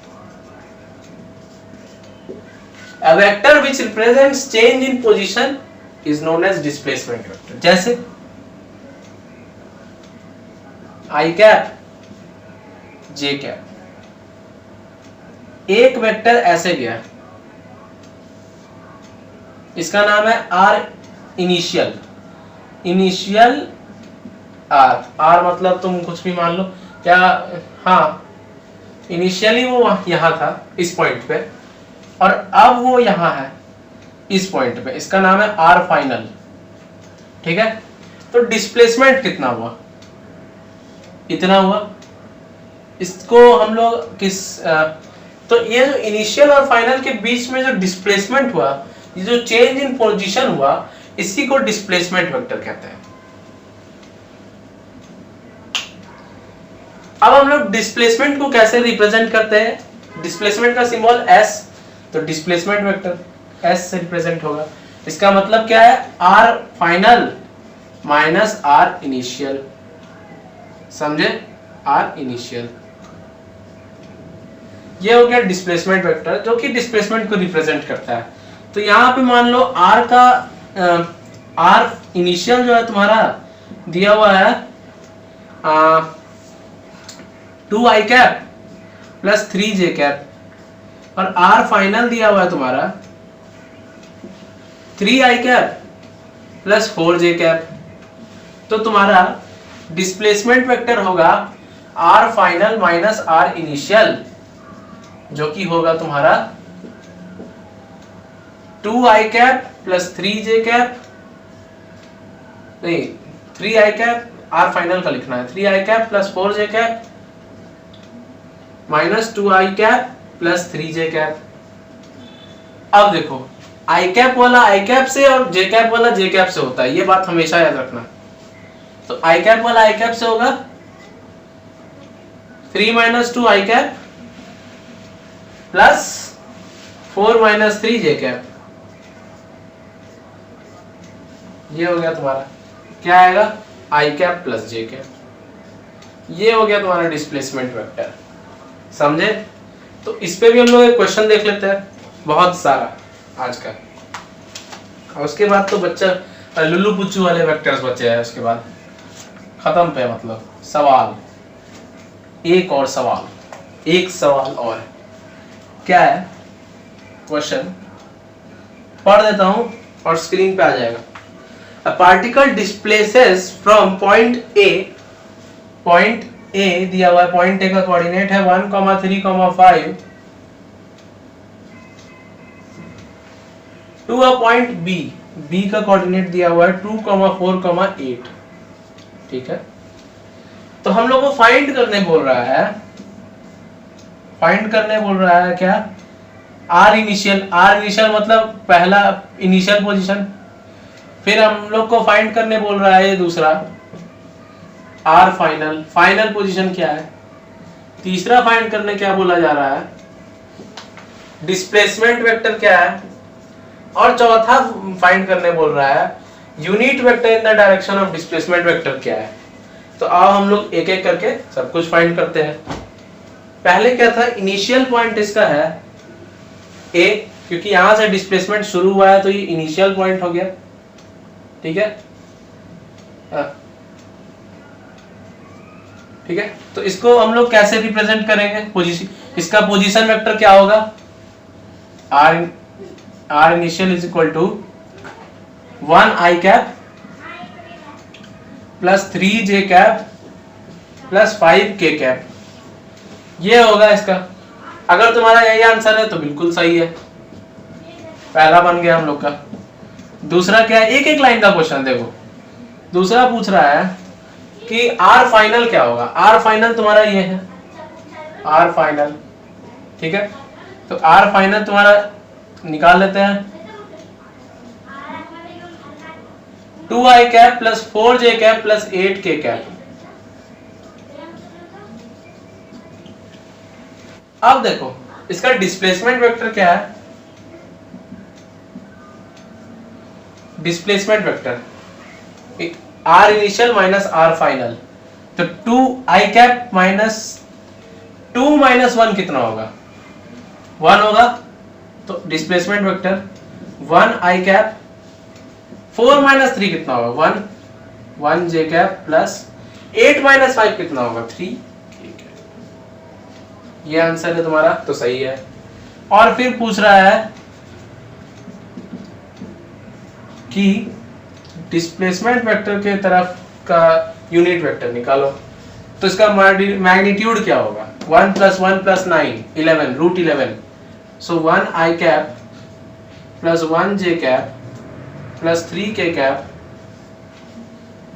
A vector which represents change in position is known as displacement vector। जैसे i कैप, j कैप, एक वेक्टर ऐसे गया, इसका नाम है r इनिशियल, इनिशियल r मतलब तुम कुछ भी मान लो, क्या, हाँ इनिशियली वो यहां था इस पॉइंट पे, और अब वो यहां है इस पॉइंट पे, इसका नाम है r फाइनल। ठीक है, तो डिस्प्लेसमेंट कितना हुआ? इतना हुआ। इसको हम लोग तो ये जो इनिशियल और फाइनल के बीच में जो डिस्प्लेसमेंट हुआ, ये जो चेंज इन पोजीशन हुआ, इसी को डिस्प्लेसमेंट वेक्टर कहते हैं। अब हम लोग डिस्प्लेसमेंट को कैसे रिप्रेजेंट करते हैं? डिस्प्लेसमेंट का सिंबल s, तो डिस्प्लेसमेंट वेक्टर s से रिप्रेजेंट होगा। इसका मतलब क्या है? r final minus r initial. समझे? r इनिशियल, ये हो गया डिस्प्लेसमेंट वेक्टर जो कि डिस्प्लेसमेंट को रिप्रेजेंट करता है। तो यहां पे मान लो r का r इनिशियल जो है तुम्हारा दिया हुआ है 2i cap plus 3j cap, और r फाइनल दिया हुआ है तुम्हारा 3i cap plus 4j cap. तो तुम्हारा डिस्प्लेसमेंट वेक्टर होगा r final minus r initial, जो कि होगा तुम्हारा 2i cap plus 3j cap, नहीं 3i कैप, r फाइनल का लिखना है, 3i cap plus 4j cap minus 2i cap plus 3j cap. अब देखो i कैप वाला i कैप से और j कैप वाला j कैप से होता है, ये बात हमेशा याद रखना। तो i कैप वाला i कैप से होगा 3 minus 2i cap plus 4 minus 3j cap. ये हो गया तुम्हारा, क्या आएगा? i cap plus j cap. ये हो गया तुम्हारा डिस्प्लेसमेंट वेक्टर। समझे? तो इस पे भी हम लोग एक क्वेश्चन देख लेते हैं, बहुत सारा आज का, और उसके बाद तो बच्चा लुल्लू पुच्चू वाले वेक्टर्स बचे हैं। उसके बाद खत्म पे, मतलब सवाल, एक और सवाल, एक सवाल और क्या है? क्वेश्चन पढ़ देता हूं और स्क्रीन पे आ जाएगा। A particle displaces from point A दिया हुआ है, पॉइंट A का कोऑर्डिनेट है 1, 3, 5 to a point B B का कोऑर्डिनेट दिया हुआ है 2, 4, 8। ठीक है, तो हम लोग को फाइंड करने बोल रहा है, क्या, आर इनिशियल मतलब पहला इनिशियल पोजीशन। फिर हम लोग को फाइंड करने बोल रहा है ये दूसरा आर फाइनल पोजीशन क्या है। तीसरा फाइंड करने क्या बोला जा रहा है, डिस्प्लेसमेंट वेक्टर क्या है। और चौथा फाइंड करने बोल रहा है unit vector in the direction of displacement vector क्या है। तो आओ हम लोग एक एक करके सब कुछ फाइंड करते हैं। पहले क्या था, इनिशियल पॉइंट इसका है ए, क्योंकि यहां से डिस्प्लेसमेंट शुरू हुआ है तो ये इनिशियल पॉइंट हो गया। ठीक है, ठीक है, तो इसको हम लोग कैसे रिप्रेजेंट करेंगे, पोजीशन, इसका पोजीशन वेक्टर क्या होगा, R initial is equal to 1 i cap plus 3 j cap plus 5 k cap, ये होगा इसका। अगर तुम्हारा यही आंसर है तो बिल्कुल सही है, पहला बन गया हम लोग का। दूसरा क्या है, एक एक लाइन का क्वेश्चन देखो। दूसरा पूछ रहा है कि आर फाइनल क्या होगा। आर फाइनल तुम्हारा ये है, आर फाइनल। ठीक है, तो आर फाइनल तुम्हारा निकाल लेते हैं 2i cap plus 4j cap plus 8k cap. अब देखो इसका डिस्प्लेसमेंट वेक्टर क्या है, displacement vector R initial minus R final, तो 2i कैप माइनस 2 माइनस 1 कितना होगा, 1 होगा। तो displacement vector 1i cap, 4 minus 3 कितना होगा, 1 j कैप प्लस 8 माइनस 5 कितना होगा, 3। ठीक है, ये आंसर है तुम्हारा, तो सही है। और फिर पूछ रहा है कि डिस्प्लेसमेंट वेक्टर के तरफ का यूनिट वेक्टर निकालो, तो इसका मैग्नीट्यूड क्या होगा, 1 plus 1 plus 9 11 root 11। So 1i cap plus 1 j cap plus 3k cap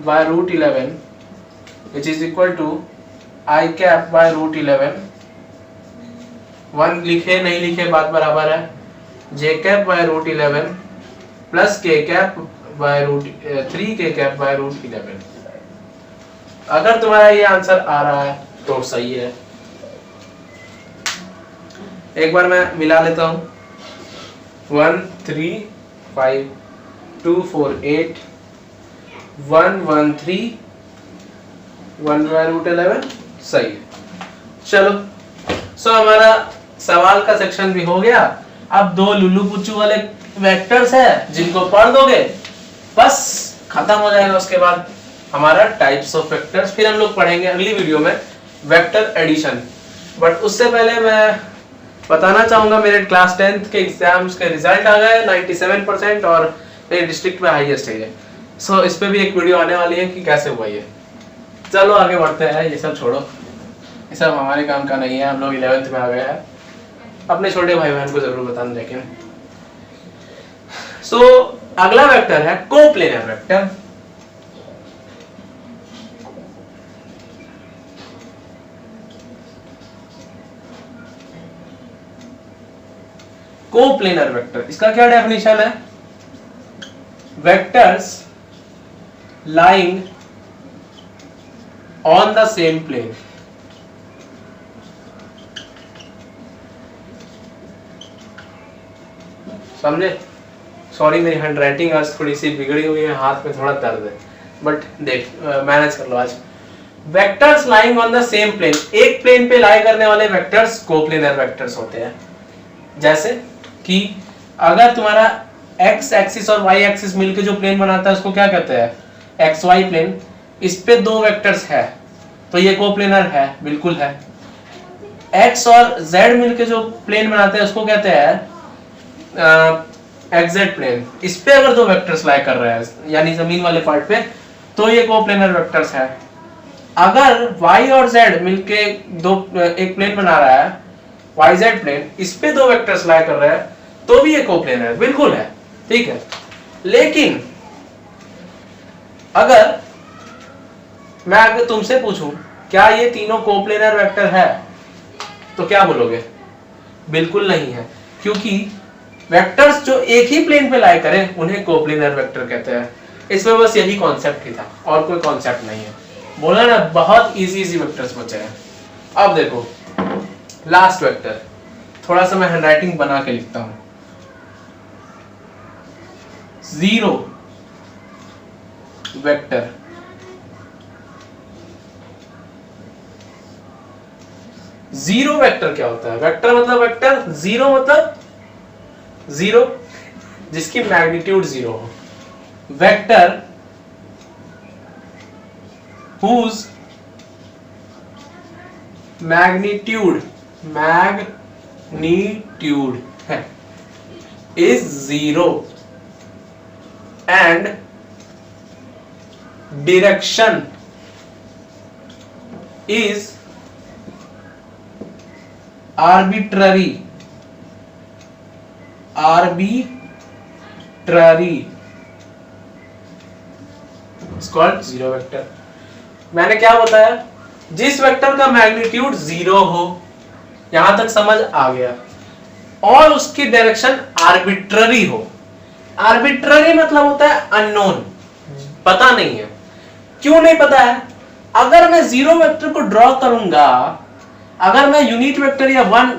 by root 11 which is equal to i cap by root 11। 1 लिखे नहीं लिखे बात बराबर है, j cap by root 11 plus k cap by root 3k cap by root 11। अगर तुम्हारा ये answer आ रहा है तो सही है। एक बार मैं मिला लेता हूं, 1 3 5 2 4 8 1 1 3 1 बाय रूट 11, सही है। चलो, सो हमारा सवाल का सेक्शन भी हो गया। अब दो लुल्लू पुच्चू वाले वेक्टर्स है जिनको पढ़ दोगे बस खत्म हो जाएगा। उसके बाद हमारा टाइप्स ऑफ वेक्टर्स, फिर हम लोग पढ़ेंगे अगली वीडियो में वेक्टर एडिशन। बट उससे पहले मैं बताना चाहूंगा मेरे क्लास 10th के एग्जाम्स के रिजल्ट आ गए 97% और मेरे डिस्ट्रिक्ट में हाईएस्ट है ये। सो इस पे भी एक वीडियो आने वाली है कि कैसे हुआ ये। चलो आगे बढ़ते हैं, ये सब छोड़ो, ये सब हमारे काम का नहीं है। हम लोग 11th में आ गए हैं, अपने छोटे भाई बहन को जरूर बताना। लेकिन सो अगला वेक्टर है कोप्लेनर वेक्टर। कोप्लेनर वेक्टर, इसका क्या डेफिनेशन है, vectors lying on the same plane। समझे? सॉरी मेरी हैंड राइटिंग आज थोड़ी सी बिगड़ी हुई है, हाथ में थोड़ा दर्द है, बट देख मैनेज कर लो आज। Vectors lying on the same plane, एक प्लेन पे लाई करने वाले वेक्टर्स कोप्लेनर वेक्टर्स होते हैं। जैसे कि अगर तुम्हारा x एक्सिस और y एक्सिस मिलकर जो प्लेन बनाता है उसको क्या कहते हैं, एक्स वाई प्लेन। इस पे दो वेक्टर्स है तो ये कोप्लेनर है, बिल्कुल है। x और z मिलके जो प्लेन बनाते हैं उसको कहते हैं एक्सजेड प्लेन। इस पे अगर दो वेक्टर्स लाई कर रहे हैं यानी जमीन वाले पार्ट पे, तो ये कोप्लेनर वेक्टर्स है। अगर y और z मिलके एक प्लेन बना रहा है yz प्लेन, इस पे दो वेक्टर्स लाई कर रहे हैं तो भी ये कोप्लेनर बिल्कुल है। ठीक है, लेकिन अगर मैं अगर तुमसे पूछूं क्या ये तीनों कोप्लेनर वेक्टर है, तो क्या बोलोगे? बिल्कुल नहीं है, क्योंकि वेक्टर्स जो एक ही प्लेन पे लाई करें उन्हें कोप्लेनर वेक्टर कहते हैं। इसमें बस यही कॉन्सेप्ट ही था और कोई कॉन्सेप्ट नहीं है। बोला ना, बहुत इजी वेक्टर्स बचे हैं। अब देखो लास्ट वेक्टर, थोड़ा सा मैं हैंडराइटिंग बना के लिखता हूं। 0 वेक्टर, जीरो वेक्टर क्या होता है? वेक्टर मतलब वेक्टर, जीरो मतलब जीरो जिसकी मैग्नीट्यूड 0 हो। Vector whose magnitude is 0 and direction is arbitrary is called zero vector। मैंने क्या बताया? जिस वेक्टर का मैग्नीट्यूड 0 हो, यहां तक समझ आ गया, और उसकी डायरेक्शन आर्बिट्ररी हो। आर्बिट्ररी मतलब होता है अननोन, पता नहीं है। क्यों नहीं पता है? अगर मैं जीरो वेक्टर को ड्रॉ करूंगा, अगर मैं यूनिट वेक्टर या वन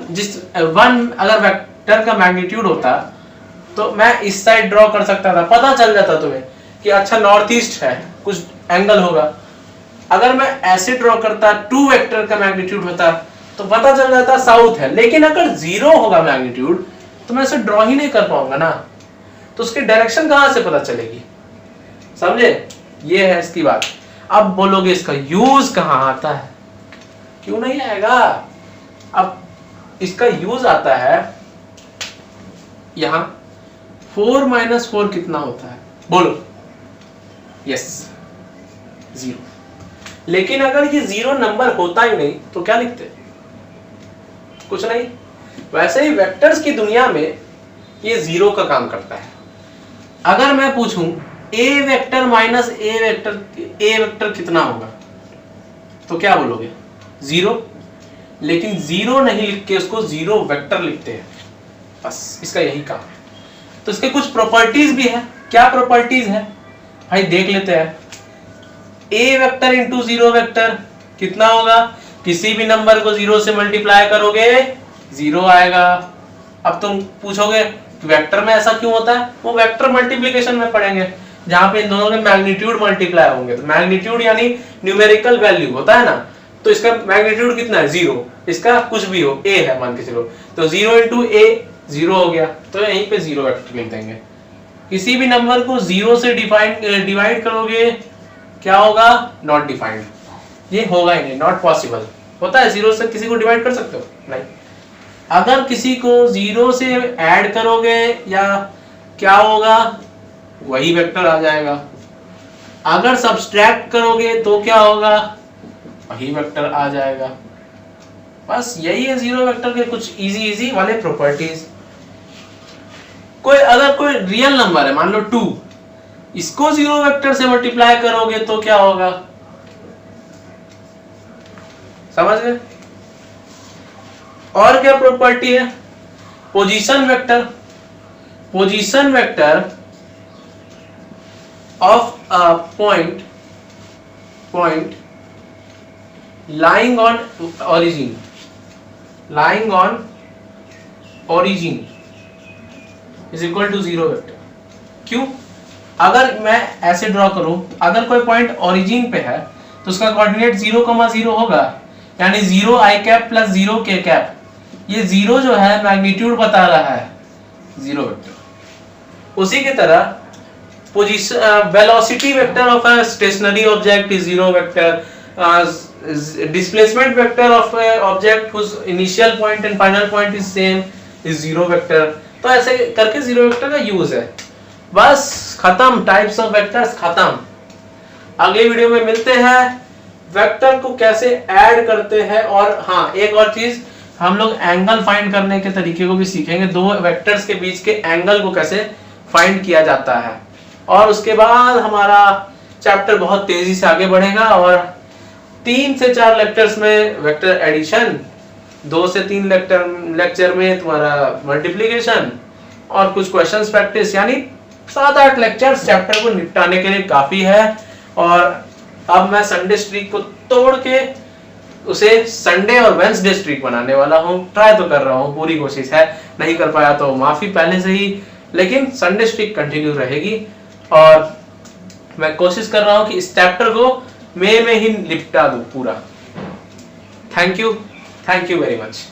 अगर वेक्टर का मैग्नीट्यूड होता तो मैं इस साइड ड्रॉ कर सकता था, पता चल जाता तुम्हें कि अच्छा नॉर्थ ईस्ट है, कुछ एंगल होगा। अगर मैं ऐसे ड्रॉ करता, 2 वेक्टर का मैग्नीट्यूड होता तो पता चल जाता साउथ है। लेकिन अगर 0 होगा मैग्नीट्यूड तो मैं इसे ड्रॉ ही नहीं कर पाऊंगा ना, तो उसकी डायरेक्शन कहां से पता चलेगी? समझे? ये है इसकी बात। अब बोलोगे इसका यूज कहां आता है? क्यों नहीं आएगा? अब इसका यूज आता है यहां। 4 - 4 कितना होता है? बोलो। यस, 0। लेकिन अगर ये 0 नंबर होता ही नहीं तो क्या लिखते? कुछ नहीं। वैसे ही वेक्टर्स की दुनिया में ये 0 का काम करता है। अगर मैं पूछूं a vector minus a vector कितना होगा, तो क्या बोलोगे? 0। लेकिन 0 नहीं लिख के उसको 0 वेक्टर लिखते हैं, बस इसका यही काम है। तो इसके कुछ प्रॉपर्टीज भी है। क्या प्रॉपर्टीज है भाई, देख लेते हैं। a वेक्टर इंटू 0 वेक्टर कितना होगा? किसी भी नंबर को 0 से मल्टीप्लाई करोगे 0 आएगा। अब तुम पूछोगे वेक्टर में ऐसा क्यों होता है? वो वेक्टर मल्टीप्लिकेशन में पढ़ेंगे, जहां पे इन दोनों के मैग्नीट्यूड मल्टीप्लाई होंगे। तो मैग्नीट्यूड यानी न्यूमेरिकल वैल्यू होता है ना, तो इसका मैग्नीट्यूड कितना है? 0। इसका कुछ भी हो, a है मान के चलो, तो 0 इंटू a 0 हो गया, तो यहीं पे 0 वेक्टर लिख देंगे। किसी भी नंबर को 0 से डिवाइड करोगे क्या होगा? Not defined. ये होगा ही नहीं, नॉट पॉसिबल। होता है 0 से किसी को डिवाइड कर सकते हो? नहीं। अगर किसी को 0 से ऐड करोगे या क्या होगा? वही वेक्टर आ जाएगा। अगर सब्सट्रैक्ट करोगे तो क्या होगा? वही वेक्टर आ जाएगा। बस यही है 0 वेक्टर के कुछ इजी वाले प्रॉपर्टीज। अगर कोई रियल नंबर है, मान लो 2, इसको 0 वेक्टर से मल्टीप्लाई करोगे तो क्या होगा? समझ गए? और क्या प्रॉपर्टी है? Position vector of a point lying on origin is equal to 0 vector. क्यों? अगर मैं ऐसे ड्रॉ करूं, अगर कोई पॉइंट ओरिजिन पे है तो उसका कोऑर्डिनेट 0,0 होगा, यानी 0 i cap plus 0 k cap. ये 0 जो है मैग्नीट्यूड बता रहा है 0 वेक्टर। उसी की तरह position velocity vector of a stationary object is 0 vector. displacement vector of a object whose initial point and final point is same is 0 vector। तो ऐसे करके 0 वेक्टर का यूज है। बस खत्म, टाइप्स ऑफ वेक्टर्स खत्म। अगली वीडियो में मिलते हैं, वेक्टर को कैसे ऐड करते हैं। और हाँ, एक और चीज, हम लोग एंगल फाइंड करने के तरीके को भी सीखेंगे। 2 वेक्टर्स के बीच के एंगल को कैसे फाइंड किया जाता है। और उसके बाद हमारा चैप्टर बहुत तेजी से आगे बढ़ेगा और 3 से 4 लेक्चर्स में वेक्टर एडिशन, 2 से 3 लेक्चर में तुम्हारा मल्टीप्लिकेशन और कुछ क्वेश्चंस प्रैक्टिस, यानी 7-8 लेक्चर्स चैप्टर को निपटाने के लिए काफी है। और अब मैं संडे स्ट्रीक को तोड़ के उसे संडे और वेंसडे स्ट्रीक बनाने वाला हूँ। ट्राई तो कर रहा हूँ, पूरी कोशिश है, नहीं कर पाया तो माफी पहले से ही, लेकिन संडे स्ट्रीक कंटिन्यू रहेगी और मैं कोशिश कर रहा हूँ कि इस चैप्टर को मई में ही निपटा दूं पूरा। Thank you very much.